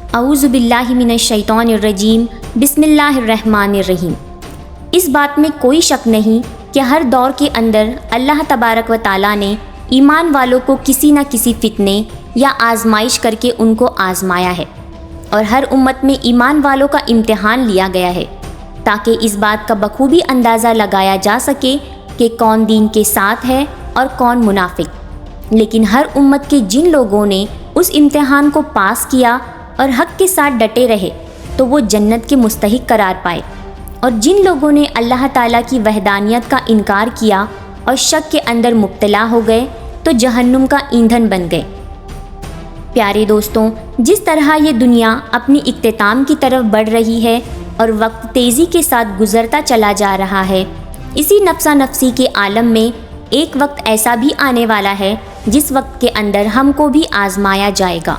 اعوذ باللہ من الشیطان الرجیم، بسم اللہ الرحمن الرحیم۔ اس بات میں کوئی شک نہیں کہ ہر دور کے اندر اللہ تبارک و تعالیٰ نے ایمان والوں کو کسی نہ کسی فتنے یا آزمائش کر کے ان کو آزمایا ہے، اور ہر امت میں ایمان والوں کا امتحان لیا گیا ہے تاکہ اس بات کا بخوبی اندازہ لگایا جا سکے کہ کون دین کے ساتھ ہے اور کون منافق۔ لیکن ہر امت کے جن لوگوں نے اس امتحان کو پاس کیا اور حق کے ساتھ ڈٹے رہے تو وہ جنت کے مستحق قرار پائے، اور جن لوگوں نے اللہ تعالیٰ کی وحدانیت کا انکار کیا اور شک کے اندر مبتلا ہو گئے تو جہنم کا ایندھن بن گئے۔ پیارے دوستوں، جس طرح یہ دنیا اپنی اختتام کی طرف بڑھ رہی ہے اور وقت تیزی کے ساتھ گزرتا چلا جا رہا ہے، اسی نفسا نفسی کے عالم میں ایک وقت ایسا بھی آنے والا ہے جس وقت کے اندر ہم کو بھی آزمایا جائے گا۔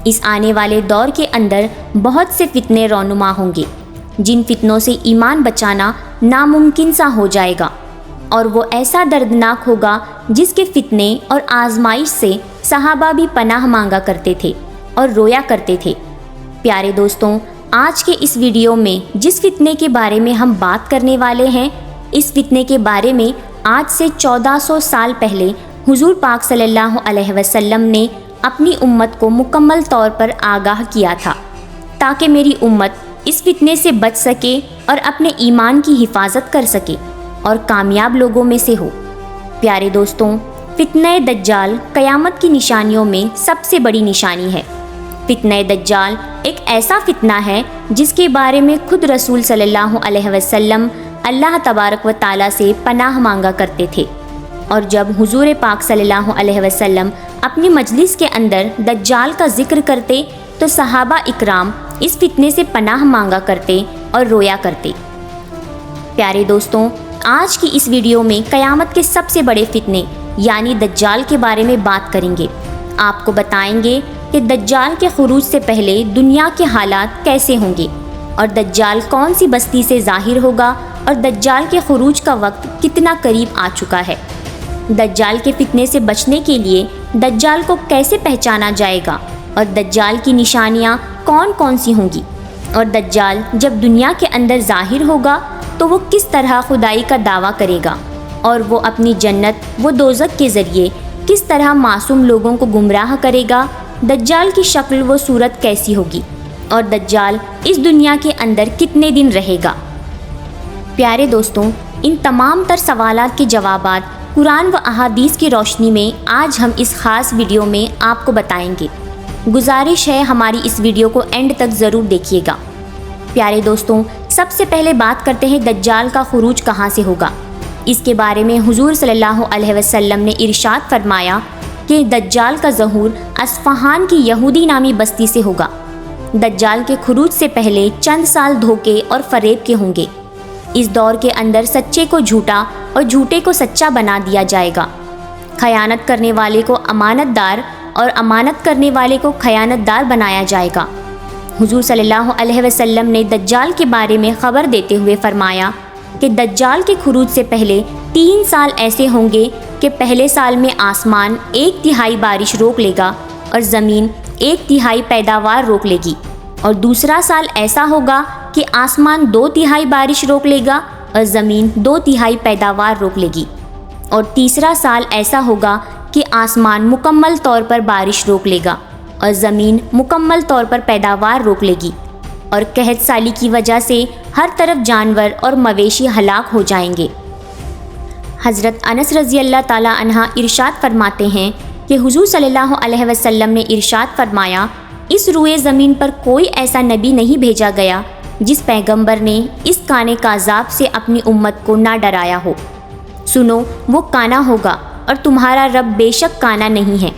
اس آنے والے دور کے اندر بہت سے فتنے رونما ہوں گے جن فتنوں سے ایمان بچانا ناممکن سا ہو جائے گا، اور وہ ایسا دردناک ہوگا جس کے فتنے اور آزمائش سے صحابہ بھی پناہ مانگا کرتے تھے اور رویا کرتے تھے۔ پیارے دوستوں، آج کے اس ویڈیو میں جس فتنے کے بارے میں ہم بات کرنے والے ہیں، اس فتنے کے بارے میں آج سے 1400 سال پہلے حضور پاک صلی اللہ علیہ وسلم نے اپنی امت کو مکمل طور پر آگاہ کیا تھا تاکہ میری امت اس فتنے سے بچ سکے اور اپنے ایمان کی حفاظت کر سکے اور کامیاب لوگوں میں سے ہو۔ پیارے دوستوں، فتنہ دجال قیامت کی نشانیوں میں سب سے بڑی نشانی ہے۔ فتنہ دجال ایک ایسا فتنہ ہے جس کے بارے میں خود رسول صلی اللہ علیہ وسلم اللہ تبارک و تعالیٰ سے پناہ مانگا کرتے تھے، اور جب حضور پاک صلی اللہ علیہ وسلم اپنی مجلس کے اندر دجال کا ذکر کرتے تو صحابہ اکرام اس فتنے سے پناہ مانگا کرتے اور رویا کرتے۔ پیارے دوستوں، آج کی اس ویڈیو میں قیامت کے سب سے بڑے فتنے یعنی دجال کے بارے میں بات کریں گے۔ آپ کو بتائیں گے کہ دجال کے خروج سے پہلے دنیا کے حالات کیسے ہوں گے، اور دجال کون سی بستی سے ظاہر ہوگا، اور دجال کے خروج کا وقت کتنا قریب آ چکا ہے۔ دجال کے فتنے سے بچنے کے لیے دجال کو کیسے پہچانا جائے گا، اور دجال کی نشانیاں کون کون سی ہوں گی، اور دجال جب دنیا کے اندر ظاہر ہوگا تو وہ کس طرح خدائی کا دعویٰ کرے گا، اور وہ اپنی جنت و دوزخ کے ذریعے کس طرح معصوم لوگوں کو گمراہ کرے گا، دجال کی شکل و صورت کیسی ہوگی، اور دجال اس دنیا کے اندر کتنے دن رہے گا۔ پیارے دوستوں، ان تمام تر سوالات کے جوابات قرآن و احادیث کی روشنی میں آج ہم اس خاص ویڈیو میں آپ کو بتائیں گے۔ گزارش ہے ہماری اس ویڈیو کو اینڈ تک ضرور دیکھیے گا۔ پیارے دوستوں، سب سے پہلے بات کرتے ہیں دجال کا خروج کہاں سے ہوگا۔ اس کے بارے میں حضور صلی اللہ علیہ وسلم نے ارشاد فرمایا کہ دجال کا ظہور اصفہان کی یہودی نامی بستی سے ہوگا۔ دجال کے خروج سے پہلے چند سال دھوکے اور فریب کے ہوں گے۔ اس دور کے اندر سچے کو جھوٹا اور جھوٹے کو سچا بنا دیا جائے گا۔ خیانت کرنے والے کو امانت دار اور امانت کرنے والے کو خیانت دار بنایا جائے گا۔ حضور صلی اللہ علیہ وسلم نے دجال کے بارے میں خبر دیتے ہوئے فرمایا کہ دجال کے خروج سے پہلے 3 سال ایسے ہوں گے کہ پہلے سال میں آسمان 1/3 بارش روک لے گا اور زمین 1/3 پیداوار روک لے گی، اور دوسرا سال ایسا ہوگا کہ آسمان 2/3 بارش روک لے گا اور زمین 2/3 پیداوار روک لے گی، اور تیسرا سال ایسا ہوگا کہ آسمان مکمل طور پر بارش روک لے گا اور زمین مکمل طور پر پیداوار روک لے گی، اور قحط سالی کی وجہ سے ہر طرف جانور اور مویشی ہلاک ہو جائیں گے۔ حضرت انس رضی اللہ تعالیٰ عنہ ارشاد فرماتے ہیں کہ حضور صلی اللہ علیہ وسلم نے ارشاد فرمایا، اس روئے زمین پر کوئی ایسا نبی نہیں بھیجا گیا جس پیغمبر نے اس کانے کا عذاب سے اپنی امت کو نہ ڈرایا ہو۔ سنو، وہ کانا ہوگا اور تمہارا رب بے شک کانا نہیں ہے،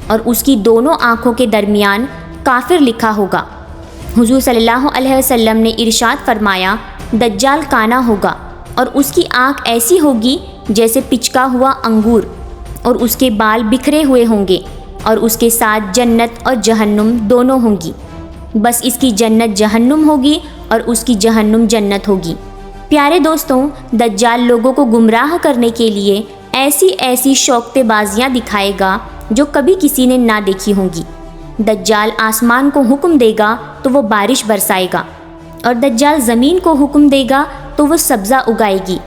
اور اس کی دونوں آنکھوں کے درمیان کافر لکھا ہوگا۔ حضور صلی اللہ علیہ وسلم نے ارشاد فرمایا، دجال کانا ہوگا اور اس کی آنکھ ایسی ہوگی جیسے پچکا ہوا انگور، اور اس کے بال بکھرے ہوئے ہوں گے، اور اس کے ساتھ جنت اور جہنم دونوں ہوں گی، بس اس کی جنت جہنم ہوگی اور اس کی جہنم جنت ہوگی۔ پیارے دوستوں، دجال لوگوں کو گمراہ کرنے کے لیے ایسی شوکت بازیاں دکھائے گا جو کبھی کسی نے نہ دیکھی ہوں گی۔ دجال آسمان کو حکم دے گا تو وہ بارش برسائے گا، اور دجال زمین کو حکم دے گا تو وہ سبزہ اگائے گی،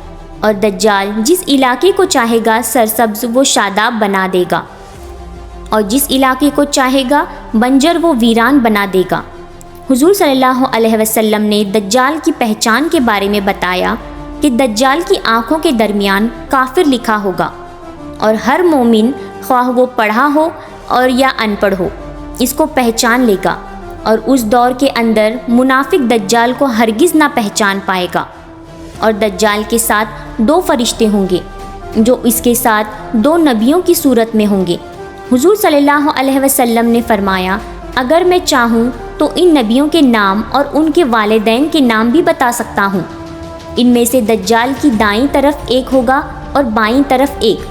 اور دجال جس علاقے کو چاہے گا سرسبز وہ شاداب بنا دے گا، اور جس علاقے کو چاہے گا بنجر وہ ویران بنا دے گا۔ حضور صلی اللہ علیہ وسلم نے دجال کی پہچان کے بارے میں بتایا کہ دجال کی آنکھوں کے درمیان کافر لکھا ہوگا، اور ہر مومن خواہ وہ پڑھا ہو اور یا ان پڑھ ہو اس کو پہچان لے گا، اور اس دور کے اندر منافق دجال کو ہرگز نہ پہچان پائے گا۔ اور دجال کے ساتھ 2 فرشتے ہوں گے جو اس کے ساتھ 2 نبیوں کی صورت میں ہوں گے۔ حضور صلی اللہ علیہ وسلم نے فرمایا، اگر میں چاہوں تو ان نبیوں کے نام اور ان کے والدین کے نام بھی بتا سکتا ہوں۔ ان میں سے دجال کی دائیں طرف ایک ہوگا اور بائیں طرف ایک،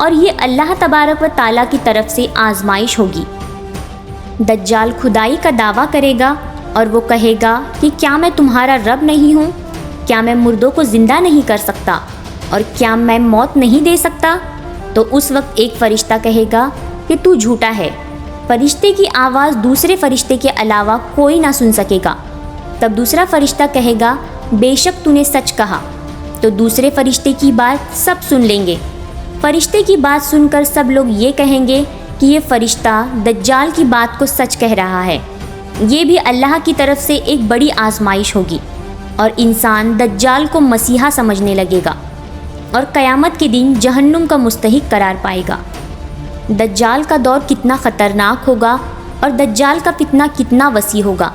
اور یہ اللہ تبارک و تعالیٰ کی طرف سے آزمائش ہوگی۔ دجال خدائی کا دعویٰ کرے گا اور وہ کہے گا کہ کیا میں تمہارا رب نہیں ہوں؟ کیا میں مردوں کو زندہ نہیں کر سکتا؟ اور کیا میں موت نہیں دے سکتا؟ تو اس وقت ایک فرشتہ کہے گا کہ تو جھوٹا ہے۔ فرشتے کی آواز دوسرے فرشتے کے علاوہ کوئی نہ سن سکے گا۔ تب دوسرا فرشتہ کہے گا بے شک تو نے سچ کہا۔ تو دوسرے فرشتے کی بات سب سن لیں گے۔ فرشتے کی بات سن کر سب لوگ یہ کہیں گے کہ یہ فرشتہ دجال کی بات کو سچ کہہ رہا ہے۔ یہ بھی اللہ کی طرف سے ایک بڑی آزمائش ہوگی، اور انسان دجال کو مسیحا سمجھنے لگے گا اور قیامت کے دن جہنم کا مستحق قرار پائے گا۔ دجال کا دور کتنا خطرناک ہوگا اور دجال کا فتنہ کتنا وسیع ہوگا،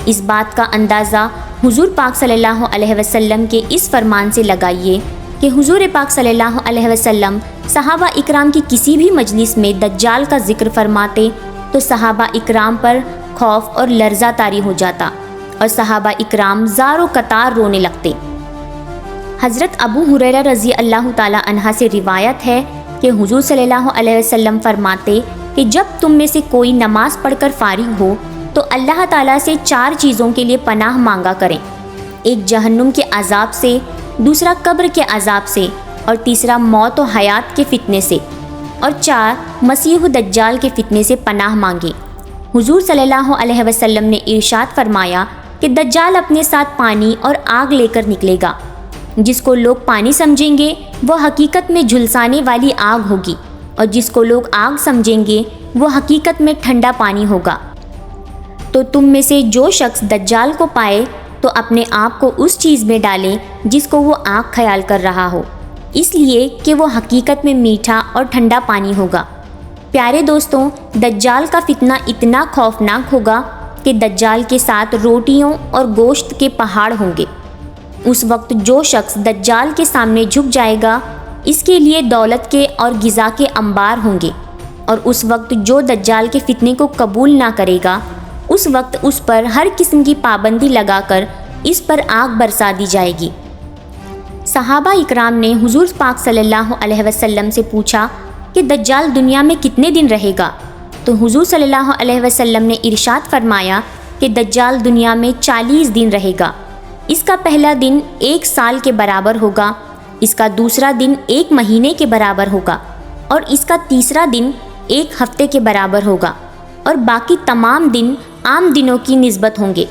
اس بات کا اندازہ حضور پاک صلی اللہ علیہ وسلم کے اس فرمان سے لگائیے کہ حضور پاک صلی اللہ علیہ وسلم صحابہ اکرام کی کسی بھی مجلس میں دجال کا ذکر فرماتے تو صحابہ اکرام پر خوف اور لرزہ طاری ہو جاتا، اور صحابہ اکرام زار و قطار رونے لگتے۔ حضرت ابو ہریرہ رضی اللہ تعالی عنہ سے روایت ہے کہ حضور صلی اللہ علیہ وسلم فرماتے کہ جب تم میں سے کوئی نماز پڑھ کر فارغ ہو تو اللہ تعالیٰ سے 4 چیزوں کے لیے پناہ مانگا کریں، ایک جہنم کے عذاب سے، دوسرا قبر کے عذاب سے، اور تیسرا موت و حیات کے فتنے سے، اور 4 مسیح دجال کے فتنے سے پناہ مانگیں۔ حضور صلی اللہ علیہ وسلم نے ارشاد فرمایا کہ دجال اپنے ساتھ پانی اور آگ لے کر نکلے گا، جس کو لوگ پانی سمجھیں گے وہ حقیقت میں جھلسانے والی آگ ہوگی، اور جس کو لوگ آگ سمجھیں گے وہ حقیقت میں ٹھنڈا پانی ہوگا۔ تو تم میں سے جو شخص دجال کو پائے تو اپنے آپ کو اس چیز میں ڈالے جس کو وہ آگ خیال کر رہا ہو، اس لیے کہ وہ حقیقت میں میٹھا اور ٹھنڈا پانی ہوگا۔ پیارے دوستوں، دجال کا فتنہ اتنا خوفناک ہوگا کہ دجال کے ساتھ روٹیوں اور گوشت کے پہاڑ ہوں گے۔ اس وقت جو شخص دجال کے سامنے جھک جائے گا اس کے لیے دولت کے اور غذا کے انبار ہوں گے، اور اس وقت جو دجال کے فتنے کو قبول نہ کرے گا اس وقت اس پر ہر قسم کی پابندی لگا کر اس پر آگ برسا دی جائے گی۔ صحابہ اکرام نے حضور پاک صلی اللہ علیہ وسلم سے پوچھا کہ دجال دنیا میں کتنے دن رہے گا؟ تو حضور صلی اللہ علیہ وسلم نے ارشاد فرمایا کہ دجال دنیا میں 40 دن رہے گا۔ اس کا پہلا دن 1 سال کے برابر ہوگا، اس کا دوسرا دن 1 مہینے کے برابر ہوگا، اور اس کا تیسرا دن 1 ہفتے کے برابر ہوگا، اور باقی تمام دن عام دنوں کی نسبت ہوں گے۔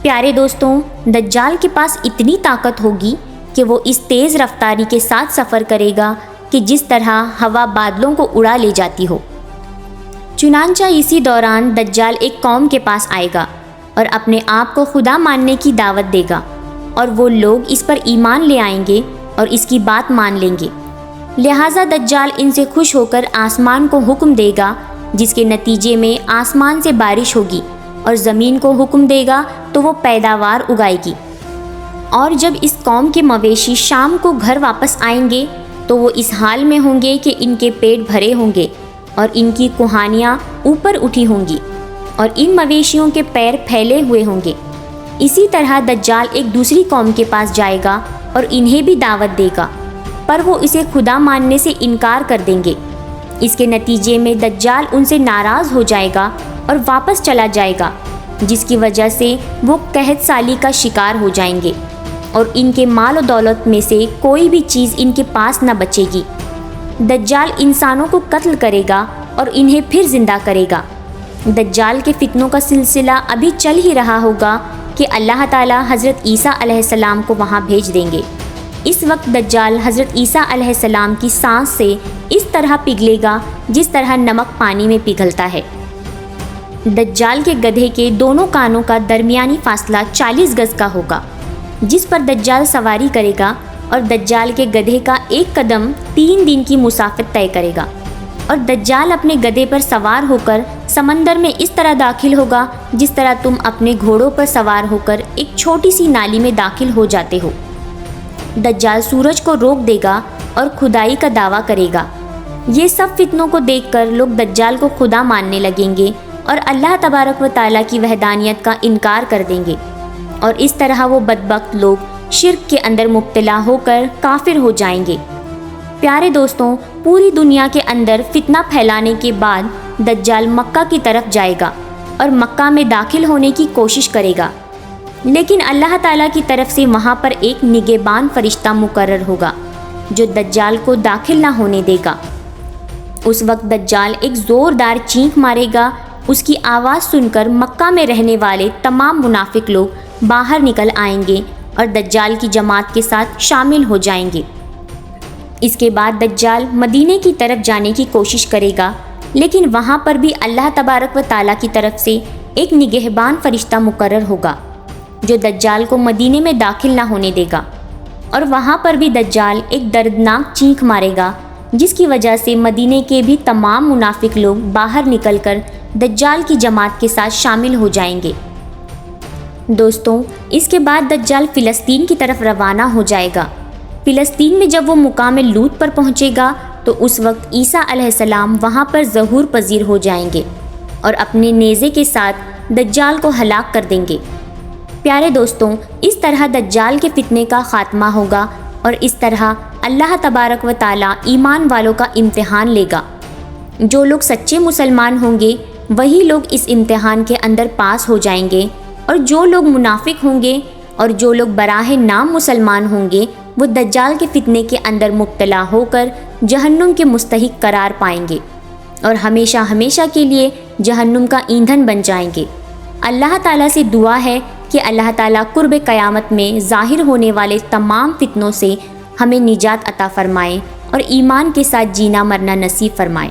پیارے دوستوں، دجال کے پاس اتنی طاقت ہوگی کہ وہ اس تیز رفتاری کے ساتھ سفر کرے گا کہ جس طرح ہوا بادلوں کو اڑا لے جاتی ہو۔ چنانچہ اسی دوران دجال ایک قوم کے پاس آئے گا اور اپنے آپ کو خدا ماننے کی دعوت دے گا، اور وہ لوگ اس پر ایمان لے آئیں گے اور اس کی بات مان لیں گے۔ لہٰذا دجال ان سے خوش ہو کر آسمان کو حکم دے گا، جس کے نتیجے میں آسمان سے بارش ہوگی، اور زمین کو حکم دے گا تو وہ پیداوار اگائے گی۔ اور جب اس قوم کے مویشی شام کو گھر واپس آئیں گے تو وہ اس حال میں ہوں گے کہ ان کے پیٹ بھرے ہوں گے اور ان کی کوہانیاں اوپر اٹھی ہوں گی، اور ان مویشیوں کے پیر پھیلے ہوئے ہوں گے۔ اسی طرح دجال ایک دوسری قوم کے پاس جائے گا اور انہیں بھی دعوت دے گا، پر وہ اسے خدا ماننے سے انکار کر دیں گے۔ اس کے نتیجے میں دجال ان سے ناراض ہو جائے گا اور واپس چلا جائے گا، جس کی وجہ سے وہ قحط سالی کا شکار ہو جائیں گے، اور ان کے مال و دولت میں سے کوئی بھی چیز ان کے پاس نہ بچے گی۔ دجال انسانوں کو قتل کرے گا اور انہیں پھر زندہ کرے گا۔ دجال کے فتنوں کا سلسلہ ابھی چل ہی رہا ہوگا کہ اللہ تعالیٰ حضرت عیسیٰ علیہ السلام کو وہاں بھیج دیں گے۔ اس وقت دجال حضرت عیسیٰ علیہ السلام کی سانس سے اس طرح پگھلے گا جس طرح نمک پانی میں پگھلتا ہے۔ دجال کے گدھے کے دونوں کانوں کا درمیانی فاصلہ 40 گز کا ہوگا، جس پر دجال سواری کرے گا، اور دجال کے گدھے کا ایک قدم 3 دن کی مسافت طے کرے گا، اور دجال اپنے گدھے پر سوار ہو کر سمندر میں اس طرح داخل ہوگا جس طرح تم اپنے گھوڑوں پر سوار ہو کر ایک چھوٹی سی نالی میں داخل ہو جاتے ہو۔ دجال سورج کو روک دے گا اور خدائی کا دعویٰ کرے گا۔ یہ سب فتنوں کو دیکھ کر لوگ دجال کو خدا ماننے لگیں گے اور اللہ تبارک و تعالیٰ کی وحدانیت کا انکار کر دیں گے، اور اس طرح وہ بدبخت لوگ شرک کے اندر مبتلا ہو کر کافر ہو جائیں گے۔ پیارے دوستوں، پوری دنیا کے اندر فتنہ پھیلانے کے بعد دجال مکہ کی طرف جائے گا اور مکہ میں داخل ہونے کی کوشش کرے گا، لیکن اللہ تعالیٰ کی طرف سے وہاں پر ایک نگہبان فرشتہ مقرر ہوگا جو دجال کو داخل نہ ہونے دے گا۔ اس وقت دجال ایک زوردار چینخ مارے گا۔ اس کی آواز سن کر مکہ میں رہنے والے تمام منافق لوگ باہر نکل آئیں گے اور دجال کی جماعت کے ساتھ شامل ہو جائیں گے۔ اس کے بعد دجال مدینے کی طرف جانے کی کوشش کرے گا، لیکن وہاں پر بھی اللہ تبارک و تعالیٰ کی طرف سے ایک نگہبان فرشتہ مقرر ہوگا جو دجال کو مدینے میں داخل نہ ہونے دے گا، اور وہاں پر بھی دجال ایک دردناک چینخ مارے گا جس کی وجہ سے مدینے کے بھی تمام منافق لوگ باہر نکل کر دجال کی جماعت کے ساتھ شامل ہو جائیں گے۔ دوستوں، اس کے بعد دجال فلسطین کی طرف روانہ ہو جائے گا۔ فلسطین میں جب وہ مقام لوط پر پہنچے گا تو اس وقت عیسیٰ علیہ السلام وہاں پر ظہور پذیر ہو جائیں گے اور اپنے نیزے کے ساتھ دجال کو ہلاک کر دیں گے۔ پیارے دوستوں، اس طرح دجال کے فتنے کا خاتمہ ہوگا، اور اس طرح اللہ تبارک و تعالیٰ ایمان والوں کا امتحان لے گا۔ جو لوگ سچے مسلمان ہوں گے وہی لوگ اس امتحان کے اندر پاس ہو جائیں گے، اور جو لوگ منافق ہوں گے اور جو لوگ براہ نام مسلمان ہوں گے وہ دجال کے فتنے کے اندر مبتلا ہو کر جہنم کے مستحق قرار پائیں گے اور ہمیشہ ہمیشہ کے لیے جہنم کا ایندھن بن جائیں گے۔ اللہ تعالیٰ سے دعا ہے کہ اللہ تعالیٰ قرب قیامت میں ظاہر ہونے والے تمام فتنوں سے ہمیں نجات عطا فرمائے اور ایمان کے ساتھ جینا مرنا نصیب فرمائے۔